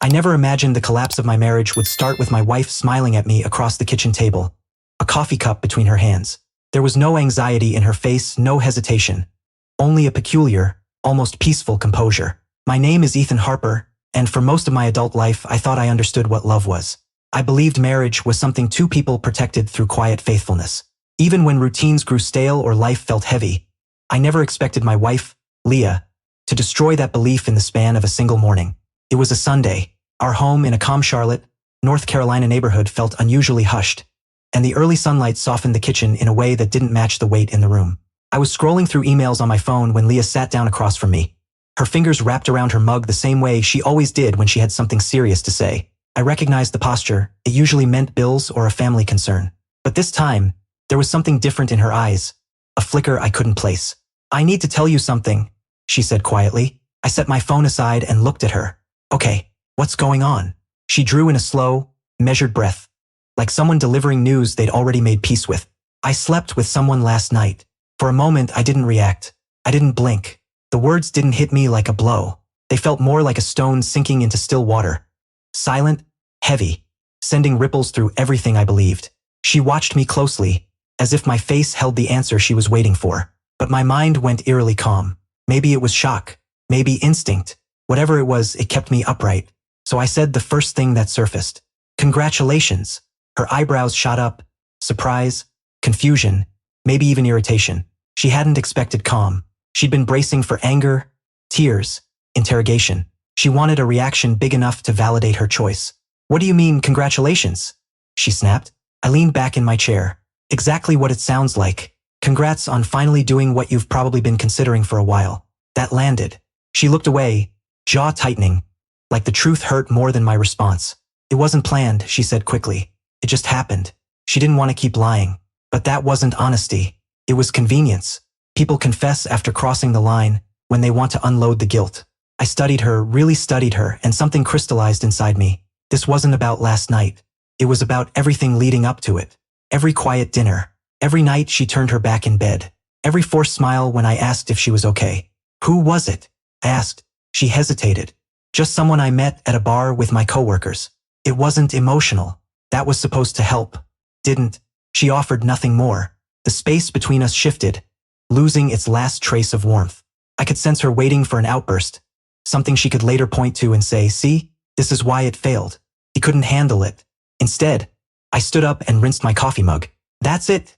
never imagined the collapse of my marriage would start with my wife smiling at me across the kitchen table, a coffee cup between her hands. There was no anxiety in her face, no hesitation, only a peculiar, almost peaceful composure. My name is Ethan Harper, and for most of my adult life I thought I understood what love was. I believed marriage was something two people protected through quiet faithfulness. Even when routines grew stale or life felt heavy, I never expected my wife, Leah, to destroy that belief in the span of a single morning. It was a Sunday. Our home in a calm Charlotte, North Carolina neighborhood felt unusually hushed, and the early sunlight softened the kitchen in a way that didn't match the weight in the room. I was scrolling through emails on my phone when Leah sat down across from me, her fingers wrapped around her mug the same way she always did when she had something serious to say. I recognized the posture. It usually meant bills or a family concern. But this time, there was something different in her eyes, a flicker I couldn't place. "I need to tell you something," she said quietly. I set my phone aside and looked at her. "Okay, what's going on?" She drew in a slow, measured breath, like someone delivering news they'd already made peace with. "I slept with someone last night." For a moment, I didn't react. I didn't blink. The words didn't hit me like a blow. They felt more like a stone sinking into still water. Silent, heavy, sending ripples through everything I believed. She watched me closely, as if my face held the answer she was waiting for. But my mind went eerily calm. Maybe it was shock. Maybe instinct. Whatever it was, it kept me upright. So I said the first thing that surfaced. "Congratulations." Her eyebrows shot up. Surprise, confusion, maybe even irritation. She hadn't expected calm. She'd been bracing for anger, tears, interrogation. She wanted a reaction big enough to validate her choice. "What do you mean, congratulations?" she snapped. I leaned back in my chair. "Exactly what it sounds like. Congrats on finally doing what you've probably been considering for a while." That landed. She looked away, jaw tightening, like the truth hurt more than my response. "It wasn't planned," she said quickly. "It just happened." She didn't want to keep lying. But that wasn't honesty. It was convenience. People confess after crossing the line, when they want to unload the guilt. I studied her, really studied her, and something crystallized inside me. This wasn't about last night. It was about everything leading up to it. Every quiet dinner. Every night she turned her back in bed. Every forced smile when I asked if she was okay. "Who was it?" I asked. She hesitated. "Just someone I met at a bar with my coworkers." It wasn't emotional. That was supposed to help. Didn't. She offered nothing more. The space between us shifted, losing its last trace of warmth. I could sense her waiting for an outburst, something she could later point to and say, "See, this is why it failed." He couldn't handle it. Instead, I stood up and rinsed my coffee mug. "That's it,"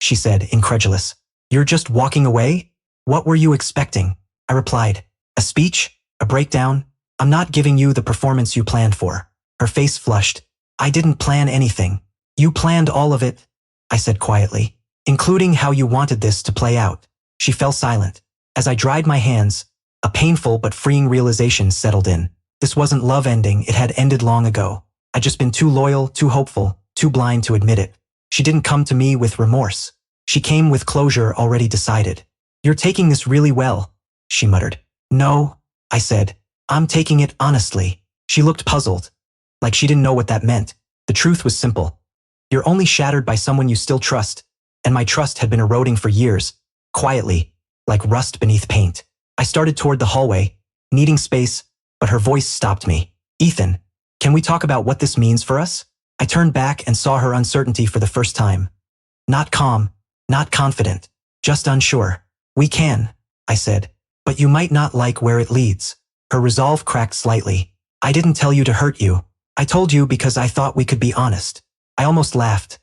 she said, incredulous. "You're just walking away? What were you expecting?" I replied. "A speech? A breakdown? I'm not giving you the performance you planned for." Her face flushed. "I didn't plan anything. You planned all of it," I said quietly, "including how you wanted this to play out." She fell silent. As I dried my hands, a painful but freeing realization settled in. This wasn't love ending, it had ended long ago. I'd just been too loyal, too hopeful, too blind to admit it. She didn't come to me with remorse. She came with closure already decided. "You're taking this really well," she muttered. "No," I said. "I'm taking it honestly." She looked puzzled, like she didn't know what that meant. The truth was simple. You're only shattered by someone you still trust, and my trust had been eroding for years, quietly, like rust beneath paint. I started toward the hallway, needing space, but her voice stopped me. "Ethan, can we talk about what this means for us?" I turned back and saw her uncertainty for the first time. Not calm, not confident, just unsure. "We can," I said, "but you might not like where it leads." Her resolve cracked slightly. "I didn't tell you to hurt you. I told you because I thought we could be honest." I almost laughed.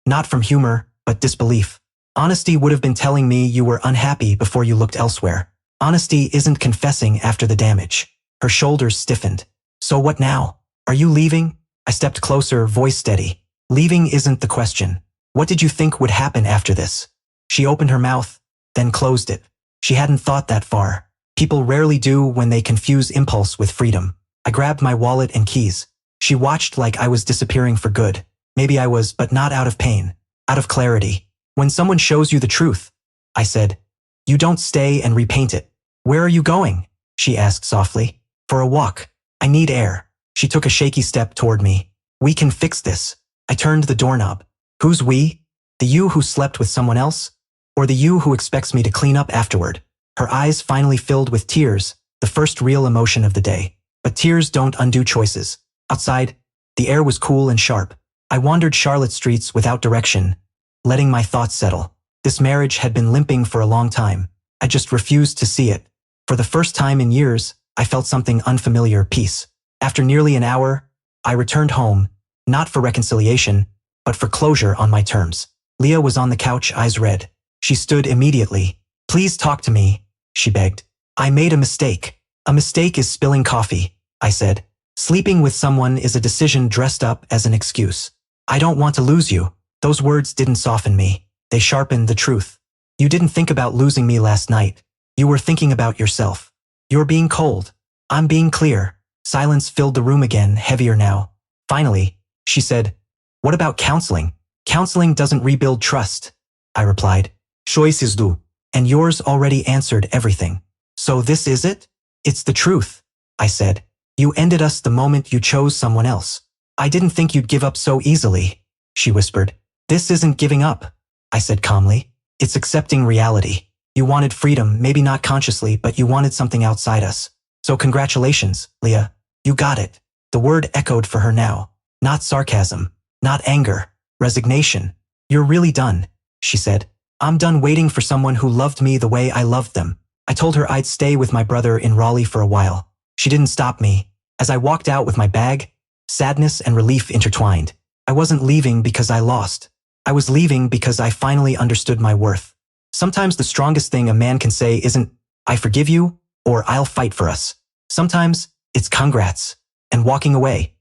Not from humor, but disbelief. Honesty would have been telling me you were unhappy before you looked elsewhere. Honesty isn't confessing after the damage. Her shoulders stiffened. "So what now? Are you leaving?" I stepped closer, voice steady. "Leaving isn't the question. What did you think would happen after this?" She opened her mouth, then closed it. She hadn't thought that far. People rarely do when they confuse impulse with freedom. I grabbed my wallet and keys. She watched like I was disappearing for good. Maybe I was, but not out of pain, out of clarity. "When someone shows you the truth," I said, "you don't stay and repaint it." "Where are you going?" she asked softly. "For a walk. I need air." She took a shaky step toward me. "We can fix this." I turned the doorknob. "Who's we? The you who slept with someone else? Or the you who expects me to clean up afterward?" Her eyes finally filled with tears, the first real emotion of the day. But tears don't undo choices. Outside, the air was cool and sharp. I wandered Charlotte streets without direction, letting my thoughts settle. This marriage had been limping for a long time. I just refused to see it. For the first time in years, I felt something unfamiliar, peace. After nearly an hour, I returned home, not for reconciliation, but for closure on my terms. Leah was on the couch, eyes red. She stood immediately. Please talk to me, she begged. I made a mistake. A mistake is spilling coffee, I said. Sleeping with someone is a decision dressed up as an excuse. I don't want to lose you. Those words didn't soften me. They sharpened the truth. You didn't think about losing me last night. You were thinking about yourself. You're being cold. I'm being clear. Silence filled the room again, heavier now. Finally, she said, what about counseling? Counseling doesn't rebuild trust, I replied. Choices do. And yours already answered everything. So this is it? It's the truth, I said. You ended us the moment you chose someone else. I didn't think you'd give up so easily, she whispered. This isn't giving up, I said calmly. It's accepting reality. You wanted freedom, maybe not consciously, but you wanted something outside us. So congratulations, Leah. You got it. The word echoed for her now. Not sarcasm, not anger, resignation. You're really done, she said. I'm done waiting for someone who loved me the way I loved them. I told her I'd stay with my brother in Raleigh for a while. She didn't stop me. As I walked out with my bag, sadness and relief intertwined. I wasn't leaving because I lost. I was leaving because I finally understood my worth. Sometimes the strongest thing a man can say isn't, I forgive you, or I'll fight for us. Sometimes it's congrats, and walking away.